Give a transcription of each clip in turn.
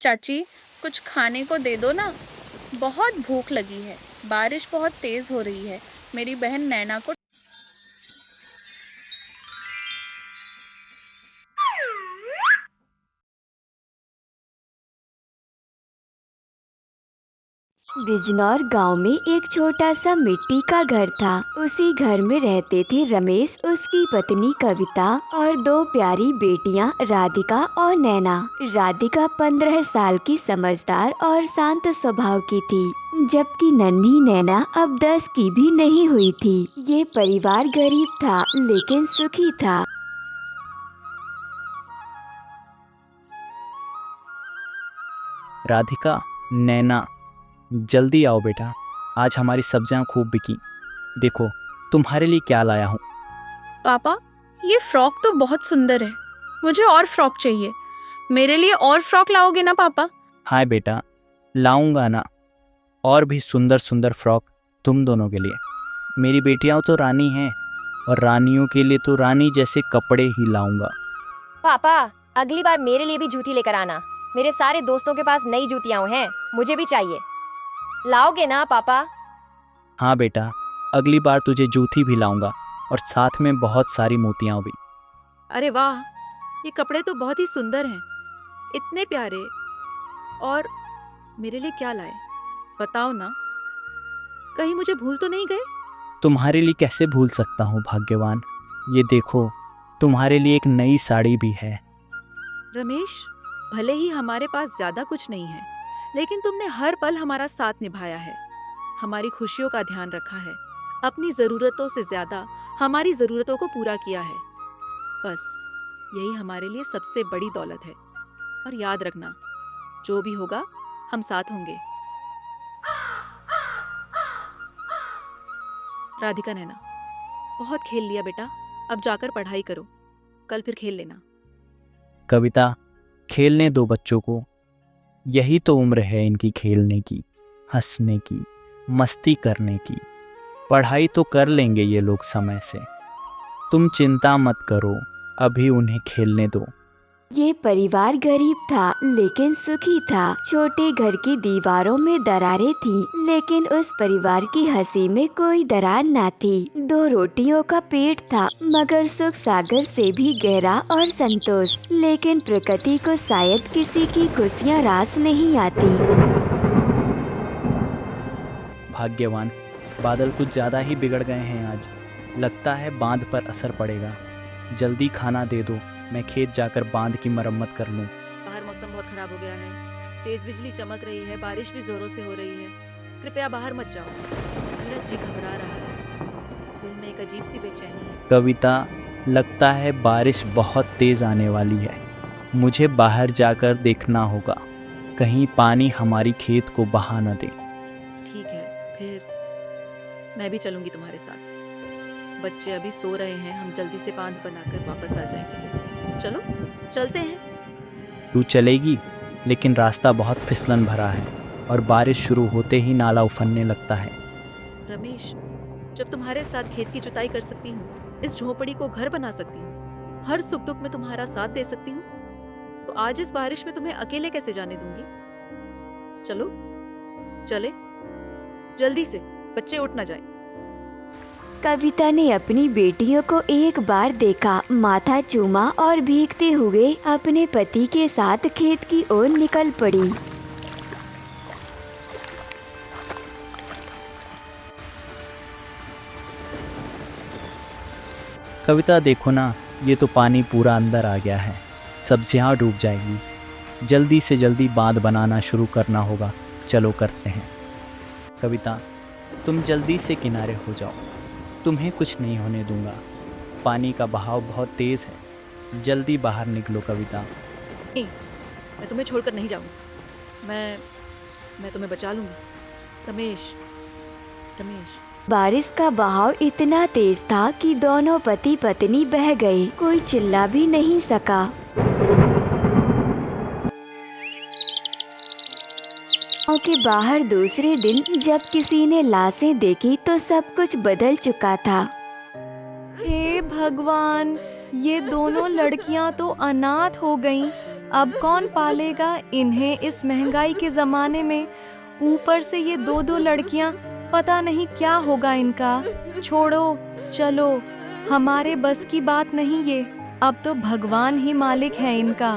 चाची, कुछ खाने को दे दो ना। बहुत भूख लगी है। बारिश बहुत तेज हो रही है। मेरी बहन नैना को। बिजनौर गांव में एक छोटा सा मिट्टी का घर था। उसी घर में रहते थे रमेश, उसकी पत्नी कविता और दो प्यारी बेटियां राधिका और नैना। राधिका 15 साल की समझदार और शांत स्वभाव की थी, जबकि नन्ही नैना अब 10 की भी नहीं हुई थी। ये परिवार गरीब था लेकिन सुखी था। राधिका, नैना, जल्दी आओ बेटा। आज हमारी सब्जियां खूब बिकी। देखो तुम्हारे लिए क्या लाया हूँ। पापा, ये फ्रॉक तो बहुत सुंदर है। मुझे और फ्रॉक चाहिए। मेरे लिए और फ्रॉक लाओगे ना पापा? हाँ बेटा, लाऊंगा ना। और भी सुंदर सुंदर फ्रॉक तुम दोनों के लिए। मेरी बेटियां तो रानी हैं और रानियों के लिए तो रानी जैसे कपड़े ही लाऊंगा। पापा, अगली बार मेरे लिए भी जूती लेकर आना। मेरे सारे दोस्तों के पास नई जूतियां हैं, मुझे भी चाहिए। लाओगे ना पापा? हाँ बेटा, अगली बार तुझे जूती भी लाऊंगा और साथ में बहुत सारी मोतियां भी। अरे वाह, ये कपड़े तो बहुत ही सुंदर हैं, इतने प्यारे। और मेरे लिए क्या लाए, बताओ ना, कहीं मुझे भूल तो नहीं गए? तुम्हारे लिए कैसे भूल सकता हूँ भाग्यवान। ये देखो, तुम्हारे लिए एक नई साड़ी भी है। रमेश, भले ही हमारे पास ज्यादा कुछ नहीं है, लेकिन तुमने हर पल हमारा साथ निभाया है, हमारी खुशियों का ध्यान रखा है, अपनी जरूरतों से ज्यादा हमारी जरूरतों को पूरा किया है। बस यही हमारे लिए सबसे बड़ी दौलत है। और याद रखना, जो भी होगा हम साथ होंगे। राधिका, नैना, बहुत खेल लिया बेटा, अब जाकर पढ़ाई करो, कल फिर खेल लेना। कविता, खेलने दो बच्चों को। यही तो उम्र है इनकी, खेलने की, हंसने की, मस्ती करने की। पढ़ाई तो कर लेंगे ये लोग समय से। तुम चिंता मत करो, अभी उन्हें खेलने दो। ये परिवार गरीब था लेकिन सुखी था। छोटे घर की दीवारों में दरारें थीं, लेकिन उस परिवार की हंसी में कोई दरार ना थी। 2 रोटियों का पेट था, मगर सुख सागर से भी गहरा और संतोष। लेकिन प्रकृति को शायद किसी की खुशियाँ रास नहीं आती। भाग्यवान, बादल कुछ ज़्यादा ही बिगड़ गए हैं आज। लगता है बांध पर असर पड़ेगा। जल्दी खाना दे दो, मैं खेत जाकर बांध की मरम्मत कर लूँ। बाहर मौसम बहुत खराब हो गया है, तेज बिजली चमक रही है, बारिश भी जोरों से हो रही है। कृपया बाहर मत जाओ, मेरा जी घबरा रहा है, दिल में एक अजीब सी बेचैनी है। कविता, लगता है बारिश बहुत तेज़ आने वाली है। मुझे बाहर जाकर देखना होगा, कहीं पानी हमारी खेत को बहा न दे। ठीक है, फिर मैं भी चलूंगी तुम्हारे साथ। बच्चे अभी सो रहे हैं, हम जल्दी से बांध बनाकर वापस आ जाएंगे। चलो चलते हैं। तू चलेगी, लेकिन रास्ता बहुत फिसलन भरा है और बारिश शुरू होते ही नाला उफनने लगता है। रमेश, जब तुम्हारे साथ खेत की जुताई कर सकती हूँ, इस झोपड़ी को घर बना सकती हूँ, हर सुख दुख में तुम्हारा साथ दे सकती हूँ, तो आज इस बारिश में तुम्हें अकेले कैसे जाने दूंगी? चलो चले, जल्दी से, बच्चे उठ ना जाए। कविता ने अपनी बेटियों को एक बार देखा, माथा चूमा और भीगते हुए अपने पति के साथ खेत की ओर निकल पड़ी। कविता, देखो ना, ये तो पानी पूरा अंदर आ गया है, सब्जियां डूब जाएगी। जल्दी से जल्दी बांध बनाना शुरू करना होगा। चलो करते हैं। कविता, तुम जल्दी से किनारे हो जाओ, तुम्हें कुछ नहीं होने दूंगा। पानी का बहाव बहुत तेज़ है, जल्दी बाहर निकलो कविता। नहीं, मैं तुम्हें छोड़कर नहीं जाऊंगी। मैं तुम्हें बचा लूंगी। रमेश, रमेश। बारिश का बहाव इतना तेज था कि दोनों पति पत्नी बह गए। कोई चिल्ला भी नहीं सका। गांव के बाहर दूसरे दिन जब किसी ने लाशें देखी तो सब कुछ बदल चुका था। हे भगवान, ये दोनों लड़कियां तो अनाथ हो गईं। अब कौन पालेगा इन्हें इस महंगाई के जमाने में? ऊपर से ये दो दो लड़कियां, पता नहीं क्या होगा इनका। छोड़ो, चलो, हमारे बस की बात नहीं ये। अब तो भगवान ही मालिक है इनका।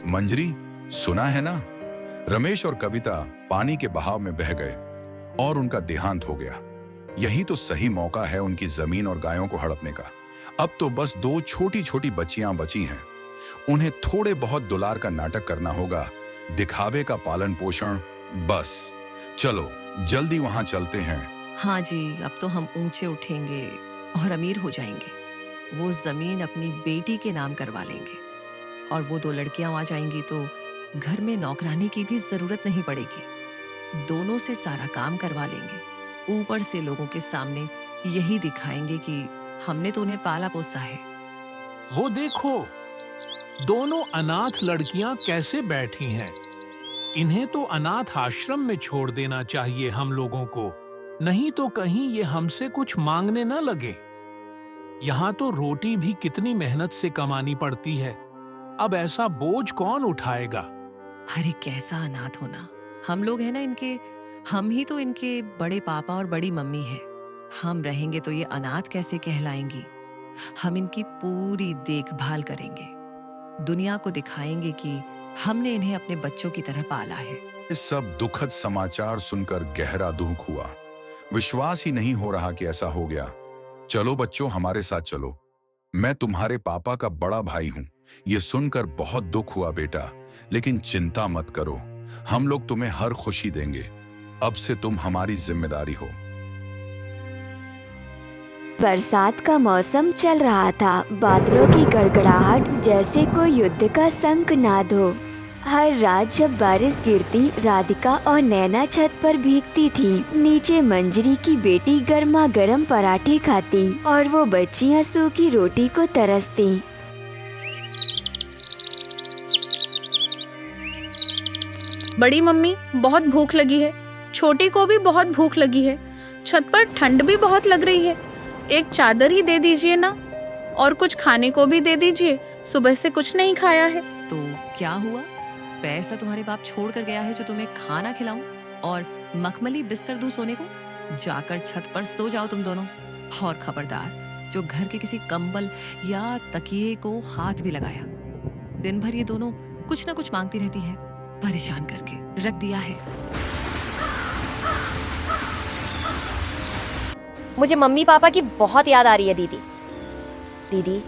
मंजरी, सुना है ना? रमेश और कविता पानी के बहाव में बह गए और उनका देहांत हो गया। यही तो सही मौका है उनकी जमीन और गायों को हड़पने का। अब तो बस दो छोटी छोटी बच्चियां बची हैं। उन्हें थोड़े बहुत दुलार का नाटक करना होगा, दिखावे का पालन पोषण। बस चलो जल्दी वहां चलते हैं। हाँ जी, अब तो हम ऊंचे उठेंगे और अमीर हो जाएंगे। वो जमीन अपनी बेटी के नाम करवा लेंगे और वो दो लड़कियां आ जाएंगी तो घर में नौकरानी की भी जरूरत नहीं पड़ेगी। दोनों से सारा काम करवा लेंगे। ऊपर से लोगों के सामने यही दिखाएंगे कि हमने तो उन्हें पाला पोसा है। वो देखो, दोनों अनाथ लड़कियां कैसे बैठी हैं। इन्हें तो अनाथ आश्रम में छोड़ देना चाहिए हम लोगों को, नहीं तो कहीं ये हमसे कुछ मांगने न लगे। यहाँ तो रोटी भी कितनी मेहनत से कमानी पड़ती है। अब ऐसा बोझ कौन उठाएगा? अरे कैसा अनाथ होना। हम लोग हैं ना इनके, हम ही तो इनके बड़े पापा और बड़ी मम्मी हैं। हम रहेंगे तो ये अनाथ कैसे कहलाएंगी। हम इनकी पूरी देखभाल करेंगे, दुनिया को दिखाएंगे कि हमने इन्हें अपने बच्चों की तरह पाला है। ये सब दुखद समाचार सुनकर गहरा दुख हुआ। विश्वास ही नहीं हो रहा कि ऐसा हो गया। चलो बच्चों, हमारे साथ चलो। मैं तुम्हारे पापा का बड़ा भाई हूँ। ये सुनकर बहुत दुख हुआ बेटा, लेकिन चिंता मत करो, हम लोग तुम्हें हर खुशी देंगे। अब से तुम हमारी जिम्मेदारी हो। बरसात का मौसम चल रहा था। बादलों की गड़गड़ाहट जैसे कोई युद्ध का शंखनाद हो। हर रात जब बारिश गिरती, राधिका और नैना छत पर भीगती थी। नीचे मंजरी की बेटी गर्मा गर्म पराठे खाती और वो बच्चियां सूखी रोटी को तरसती। बड़ी मम्मी, बहुत भूख लगी है। छोटी को भी बहुत भूख लगी है। छत पर ठंड भी बहुत लग रही है। एक चादर ही दे दीजिए ना, और कुछ खाने को भी दे दीजिए। सुबह से कुछ नहीं खाया है। तो क्या हुआ? पैसा तुम्हारे बाप छोड़ कर गया है जो तुम्हें खाना खिलाऊं और मखमली बिस्तर दूं सोने को? जाकर छत पर सो जाओ तुम दोनों। और खबरदार, जो घर के किसी कंबल या तकिए को हाथ भी लगाया। दिन भर ये दोनों कुछ ना कुछ मांगती रहती है। परेशान करके रख दिया है। मुझे मम्मी पापा की बहुत याद आ रही है दीदी। दीदी,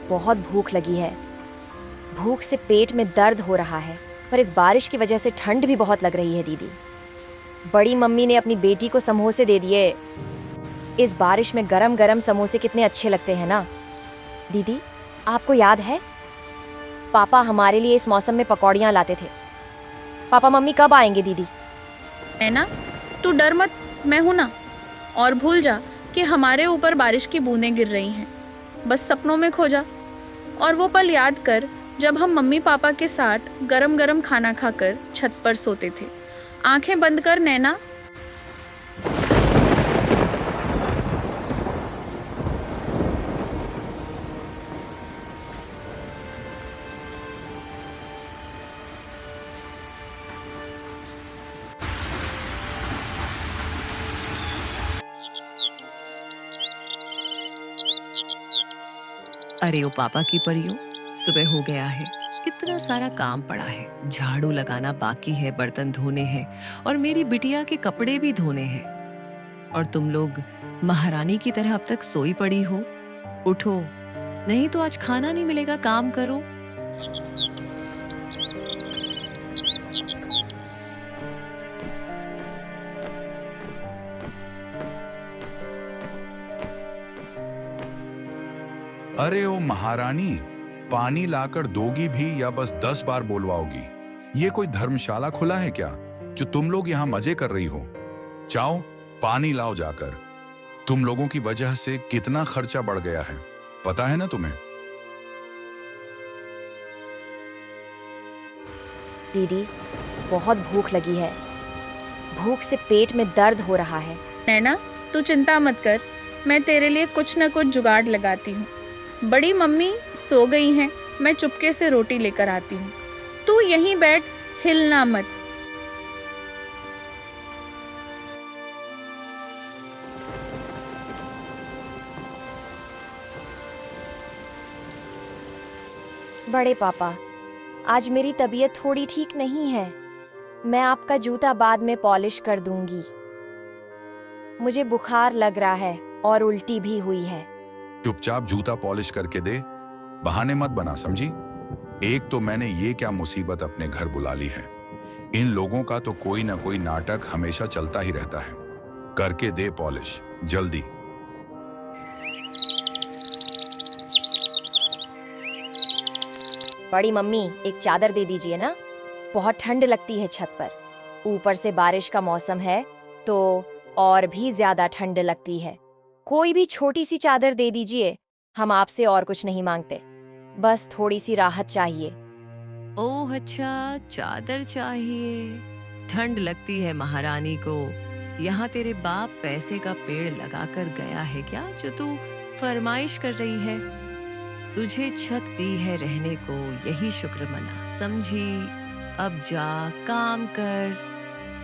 बहुत भूख लगी है। भूख से पेट में दर्द हो रहा है, पर इस बारिश की वजह से ठंड भी बहुत लग रही है दीदी। बड़ी मम्मी ने अपनी बेटी को समोसे दे दिए। इस बारिश में गरम गरम समोसे कितने अच्छे लगते हैं ना। दीदी, आपको याद है पापा हमारे लिए इस मौसम में पकौड़ियाँ लाते थे। पापा मम्मी कब आएंगे दीदी? नैना, तू डर मत, मैं हूं ना। और भूल जा कि हमारे ऊपर बारिश की बूंदें गिर रही हैं। बस सपनों में खो जा और वो पल याद कर जब हम मम्मी पापा के साथ गरम गरम खाना खाकर छत पर सोते थे। आंखें बंद कर नैना। अरे ओ पापा की परियों, सुबह हो गया है। इतना सारा काम पड़ा है। झाड़ू लगाना बाकी है, बर्तन धोने हैं और मेरी बिटिया के कपड़े भी धोने हैं। और तुम लोग महारानी की तरह अब तक सोई पड़ी हो। उठो, नहीं तो आज खाना नहीं मिलेगा। काम करो। अरे ओ महारानी, पानी लाकर दोगी भी या बस 10 बार बोलवाओगी? ये कोई धर्मशाला खुला है क्या जो तुम लोग यहाँ मजे कर रही हो? जाओ पानी लाओ जाकर। तुम लोगों की वजह से कितना खर्चा बढ़ गया है, पता है ना तुम्हें? दीदी, बहुत भूख लगी है। भूख से पेट में दर्द हो रहा है। नैना, तू चिंता मत कर, मैं तेरे लिए कुछ न कुछ जुगाड़ लगाती हूँ। बड़ी मम्मी सो गई हैं, मैं चुपके से रोटी लेकर आती हूँ। तू यहीं बैठ, हिलना मत। बड़े पापा, आज मेरी तबीयत थोड़ी ठीक नहीं है। मैं आपका जूता बाद में पॉलिश कर दूंगी। मुझे बुखार लग रहा है और उल्टी भी हुई है। चुपचाप जूता पॉलिश करके दे, बहाने मत बना, समझी? एक तो मैंने ये क्या मुसीबत अपने घर बुला ली है। इन लोगों का तो कोई ना कोई नाटक हमेशा चलता ही रहता है। करके दे पॉलिश, जल्दी। बड़ी मम्मी, एक चादर दे दीजिए ना, बहुत ठंड लगती है छत पर। ऊपर से बारिश का मौसम है तो और भी ज्यादा ठंड लगती है। कोई भी छोटी सी चादर दे दीजिए, हम आपसे और कुछ नहीं मांगते, बस थोड़ी सी राहत चाहिए। ओह अच्छा, चादर चाहिए। ठंड लगती है महारानी को। यहाँ तेरे बाप पैसे का पेड़ लगाकर गया है क्या जो तू फरमाइश कर रही है? तुझे छत दी है रहने को, यही शुक्र मना, समझी? अब जा काम कर।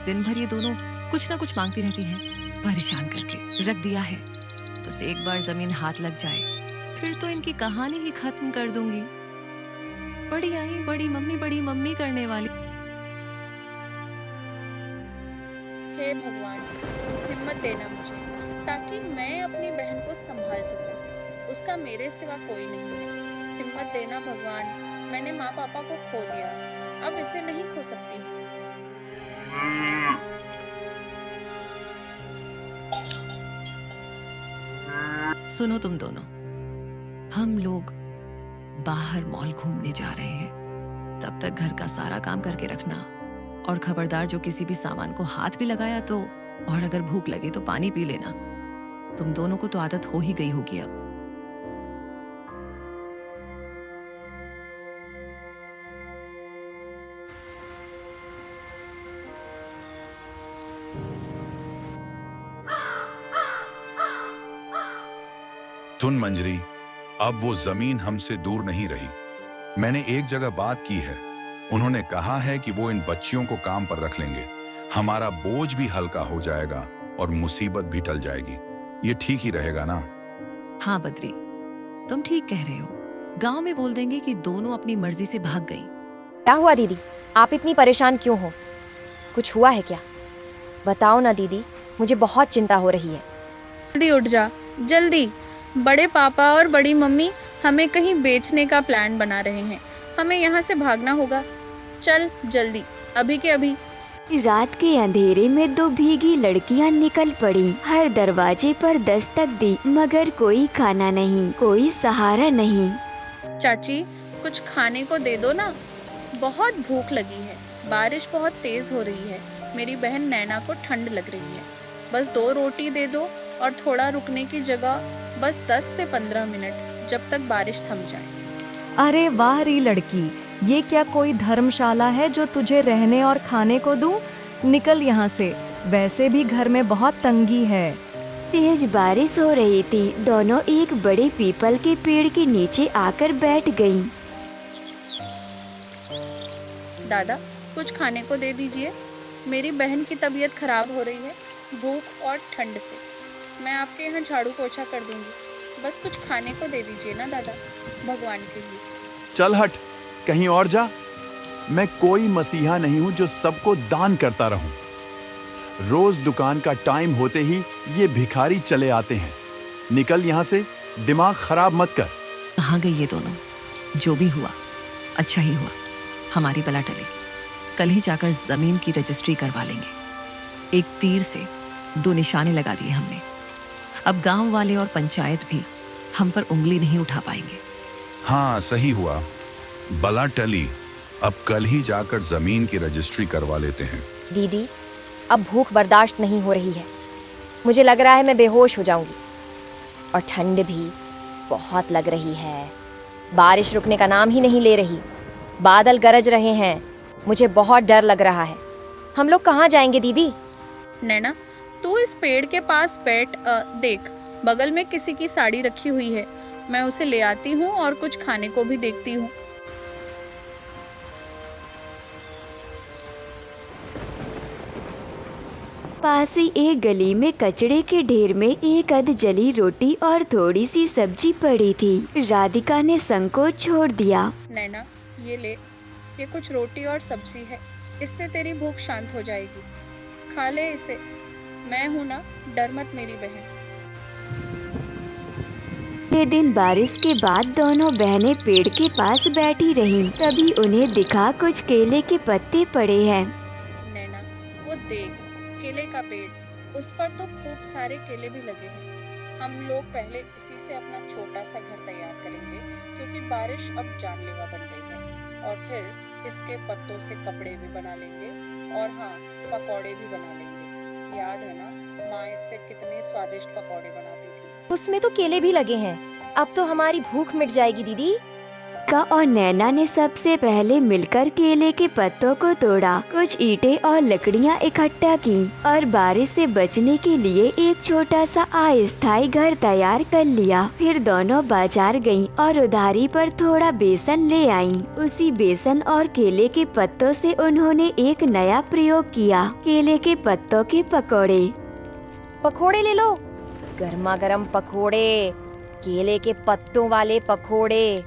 दिन भर ये दोनों कुछ ना कुछ मांगती रहती हैं, परेशान करके रख दिया है। बस एक बार जमीन हाथ लग जाए, फिर तो इनकी कहानी ही खत्म कर दूंगी। बड़ी आई बड़ी मम्मी करने वाली। हे भगवान, हिम्मत देना मुझे, ताकि मैं अपनी बहन को संभाल सकूं। उसका मेरे सिवा कोई नहीं है। हिम्मत देना भगवान, मैंने माँ पापा को खो दिया, अब इसे नहीं खो सकती। सुनो तुम दोनों, हम लोग बाहर मॉल घूमने जा रहे हैं। तब तक घर का सारा काम करके रखना, और खबरदार जो किसी भी सामान को हाथ भी लगाया तो, और अगर भूख लगे तो पानी पी लेना। तुम दोनों को तो आदत हो ही गई होगी अब। सुन मंजरी, अब वो जमीन हमसे दूर नहीं रही। मैंने एक जगह बात की है, उन्होंने कहा है कि वो इन बच्चियों को काम पर रख लेंगे। हमारा बोझ भी हल्का हो जाएगा और मुसीबत भी टल जाएगी। ये ठीक ही रहेगा ना? हाँ बद्री, तुम ठीक कह रहे हो। गांव में बोल देंगे कि दोनों अपनी मर्जी से भाग गई। क्या हुआ दीदी, आप इतनी परेशान क्यों हो? कुछ हुआ है क्या? बताओ ना दीदी, मुझे बहुत चिंता हो रही है। जल्दी उठ जा, जल्दी। बड़े पापा और बड़ी मम्मी हमें कहीं बेचने का प्लान बना रहे हैं। हमें यहाँ से भागना होगा। चल जल्दी, अभी के अभी। रात के अंधेरे में दो भीगी लड़कियां निकल पड़ी। हर दरवाजे पर दस्तक दी, मगर कोई खाना नहीं, कोई सहारा नहीं। चाची, कुछ खाने को दे दो ना, बहुत भूख लगी है। बारिश बहुत तेज हो रही है। मेरी बहन नैना को ठंड लग रही है। बस 2 रोटी दे दो और थोड़ा रुकने की जगह, बस 10 से 15 मिनट, जब तक बारिश थम जाए। अरे वाह री लड़की, ये क्या कोई धर्मशाला है जो तुझे रहने और खाने को दूं? निकल यहाँ से, वैसे भी घर में बहुत तंगी है। तेज बारिश हो रही थी। दोनों एक बड़े पीपल के पेड़ के नीचे आकर बैठ गईं। दादा, कुछ खाने को दे दीजिए। मेरी बहन की तबीयत खराब हो रही है, भूख और ठंड से। मैं आपके यहाँ झाड़ू पोछा कर दूंगी, बस कुछ खाने को दे दीजिए ना दादा, भगवान के लिए। चल हट, कहीं और जा। मैं कोई मसीहा नहीं हूँ जो सबको दान करता रहूं। रोज दुकान का टाइम होते ही ये भिखारी चले आते हैं। निकल यहाँ से, दिमाग खराब मत कर। कहाँ गई ये दोनों? जो भी हुआ अच्छा ही हुआ, हमारी बला टली। कल ही जाकर जमीन की रजिस्ट्री करवा लेंगे। एक तीर से 2 निशाने लगा दिए हमने। अब गांव वाले और पंचायत भी हम पर उंगली नहीं उठा पाएंगे। हाँ, सही हुआ, बला टली। अब कल ही जाकर जमीन की रजिस्ट्री करवा लेते हैं। दीदी, अब भूख बर्दाश्त नहीं हो रही है। मुझे लग रहा है मैं बेहोश हो जाऊंगी। और ठंड भी बहुत लग रही है। बारिश रुकने का नाम ही नहीं ले रही। बादल गरज रहे हैं। मुझे बहुत डर लग रहा है। हम लोग कहाँ जाएंगे दीदी? नैना, तू इस पेड़ के पास बैठ, देख बगल में किसी की साड़ी रखी हुई है, मैं उसे ले आती हूँ और कुछ खाने को भी देखती हूँ। पास ही एक गली में कचड़े के ढेर में एक अध जली रोटी और थोड़ी सी सब्जी पड़ी थी। राधिका ने संकोच छोड़ दिया। नैना, ये ले, ये कुछ रोटी और सब्जी है, इससे तेरी भूख शांत हो जाएगी, खा ले इसे। मैं हूँ ना, डर मत मेरी बहन। अगले दिन बारिश के बाद दोनों बहनें पेड़ के पास बैठी रहीं। तभी उन्हें दिखा कुछ केले के पत्ते पड़े हैं। नैना, वो देख, केले का पेड़, उस पर तो खूब सारे केले भी लगे हैं। हम लोग पहले इसी से अपना छोटा सा घर तैयार करेंगे, क्योंकि बारिश अब जानलेवा बन गई है। और फिर इसके पत्तों से कपड़े भी बना लेंगे और हाँ, पकौड़े भी बना लेंगे। याद है ना, माँ इससे कितने स्वादिष्ट पकौड़े बनाती थी। उसमें तो केले भी लगे हैं। अब तो हमारी भूख मिट जाएगी दीदी। का और नैना ने सबसे पहले मिलकर केले के पत्तों को तोड़ा, कुछ ईंटें और लकड़ियां इकट्ठा की और बारिश से बचने के लिए एक छोटा सा अस्थायी घर तैयार कर लिया। फिर दोनों बाजार गईं और उधारी पर थोड़ा बेसन ले आईं। उसी बेसन और केले के पत्तों से उन्होंने एक नया प्रयोग किया, केले के पत्तों के पकौड़े। पकोड़े ले लो, गर्मा गर्म पकोड़े, केले के पत्तों वाले पकोड़े।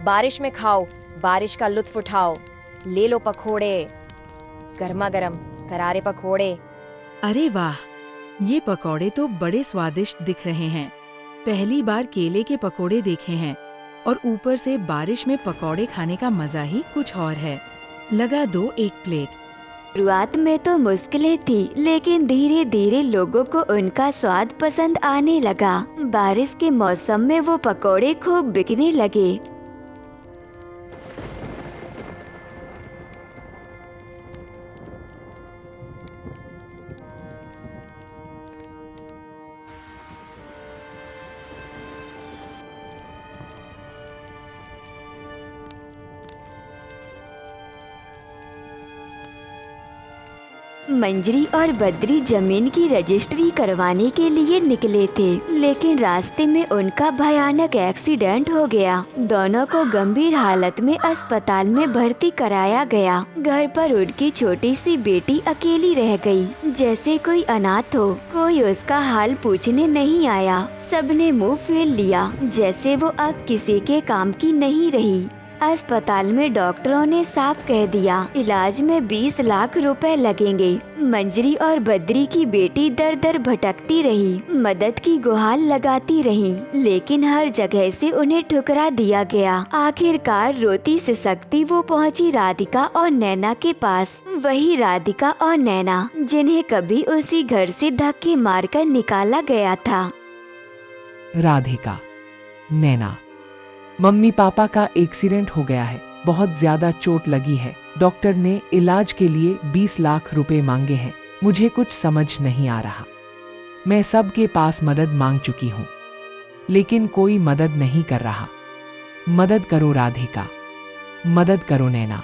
बारिश में खाओ, बारिश का लुत्फ उठाओ। ले लो पकोड़े, गर्मा गर्म करारे पकोड़े। अरे वाह, ये पकौड़े तो बड़े स्वादिष्ट दिख रहे हैं। पहली बार केले के पकौड़े देखे हैं और ऊपर से बारिश में पकौड़े खाने का मजा ही कुछ और है। लगा दो एक प्लेट। शुरुआत में तो मुश्किलें थी, लेकिन धीरे धीरे लोगों को उनका स्वाद पसंद आने लगा। बारिश के मौसम में वो पकौड़े खूब बिकने लगे। मंजरी और बद्री जमीन की रजिस्ट्री करवाने के लिए निकले थे, लेकिन रास्ते में उनका भयानक एक्सीडेंट हो गया। दोनों को गंभीर हालत में अस्पताल में भर्ती कराया गया। घर पर उनकी छोटी सी बेटी अकेली रह गई, जैसे कोई अनाथ हो। कोई उसका हाल पूछने नहीं आया। सबने मुंह फेर लिया, जैसे वो अब किसी के काम की नहीं रही। अस्पताल में डॉक्टरों ने साफ कह दिया, इलाज में 20 लाख रुपए लगेंगे। मंजरी और बद्री की बेटी दर दर भटकती रही, मदद की गुहार लगाती रही, लेकिन हर जगह से उन्हें ठुकरा दिया गया। आखिरकार रोती सिसकती वो पहुंची राधिका और नैना के पास। वही राधिका और नैना जिन्हें कभी उसी घर से धक्के मारकर निकाला गया था। राधिका, नैना, मम्मी पापा का एक्सीडेंट हो गया है, बहुत ज्यादा चोट लगी है। डॉक्टर ने इलाज के लिए 20 लाख रुपए मांगे हैं। मुझे कुछ समझ नहीं आ रहा। मैं सबके पास मदद मांग चुकी हूँ, लेकिन कोई मदद नहीं कर रहा। मदद करो राधिका, मदद करो नैना,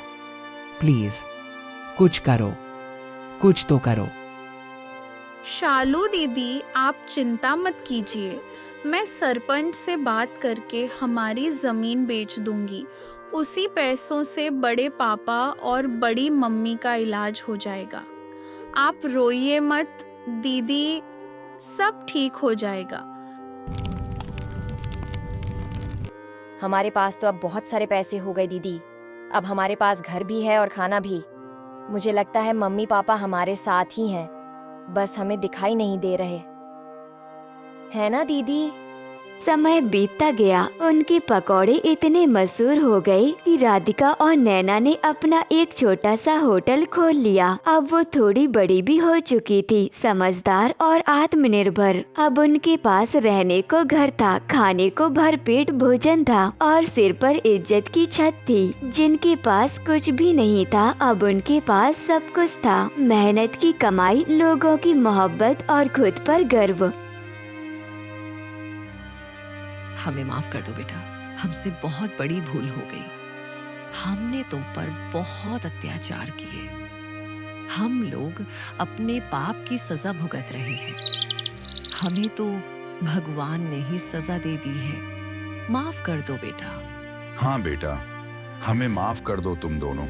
प्लीज कुछ करो, कुछ तो करो। शालू दीदी, आप चिंता मत कीजिए, मैं सरपंच से बात करके हमारी जमीन बेच दूंगी। उसी पैसों से बड़े पापा और बड़ी मम्मी का इलाज हो जाएगा। आप रोइए मत दीदी, सब ठीक हो जाएगा। हमारे पास तो अब बहुत सारे पैसे हो गए दीदी। अब हमारे पास घर भी है और खाना भी। मुझे लगता है मम्मी पापा हमारे साथ ही हैं, बस हमें दिखाई नहीं दे रहे, है ना दीदी? समय बीतता गया। उनके पकौड़े इतने मशहूर हो गए कि राधिका और नैना ने अपना एक छोटा सा होटल खोल लिया। अब वो थोड़ी बड़ी भी हो चुकी थी, समझदार और आत्मनिर्भर। अब उनके पास रहने को घर था, खाने को भरपेट भोजन था और सिर पर इज्जत की छत थी। जिनके पास कुछ भी नहीं था, अब उनके पास सब कुछ था। मेहनत की कमाई, लोगों की मोहब्बत और खुद पर गर्व। हमें माफ कर दो बेटा, हमसे बहुत बड़ी भूल हो गई। हमने तुम पर बहुत अत्याचार किए। हम लोग अपने पाप की सजा भुगत रहे हैं। हमें तो भगवान ने ही सजा दे दी है। माफ कर दो बेटा। हाँ बेटा, हमें माफ कर दो तुम दोनों।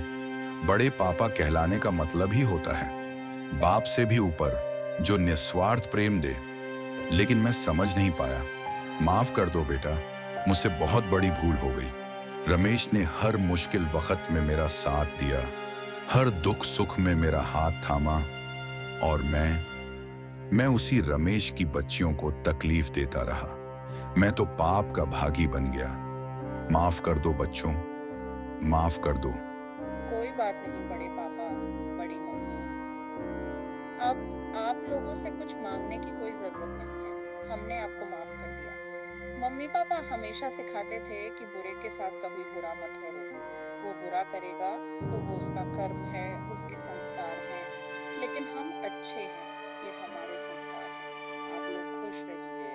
बड़े पापा कहलाने का मतलब ही होता है बाप से भी ऊपर, जो निस्वार्थ प्रेम दे। लेकिन मैं समझ नहीं पाया। माफ कर दो बेटा, मुझसे बहुत बड़ी भूल हो गई। रमेश ने हर मुश्किल वक्त में मेरा साथ दिया, हर दुख सुख में मेरा हाथ थामा, और मैं उसी रमेश की बच्चियों को तकलीफ देता रहा। मैं तो पाप का भागी बन गया। माफ कर दो बच्चों, माफ कर दो। कोई बात नहीं बड़े पापा, बड़ी मम्मी। अब आप लोगों से कुछ मांगने की कोई जरूरत नहीं है। हमने आपको माफ कर दिया। मम्मी पापा हमेशा सिखाते थे कि बुरे के साथ कभी बुरा मत करो। वो बुरा करेगा तो वो उसका कर्म है, उसके संस्कार हैं। लेकिन हम अच्छे हैं, ये हमारे संस्कार हैं। आप लोग खुश रहिए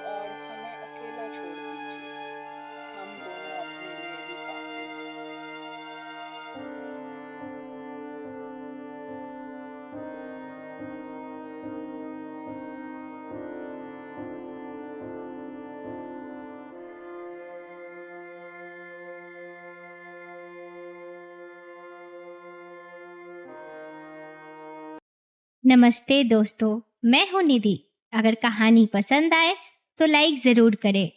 और हमें अकेला छोड़ दीजिए। हम दोनों अपने लिए ही काफी हैं। नमस्ते दोस्तों, मैं हूँ निधि। अगर कहानी पसंद आए तो लाइक ज़रूर करें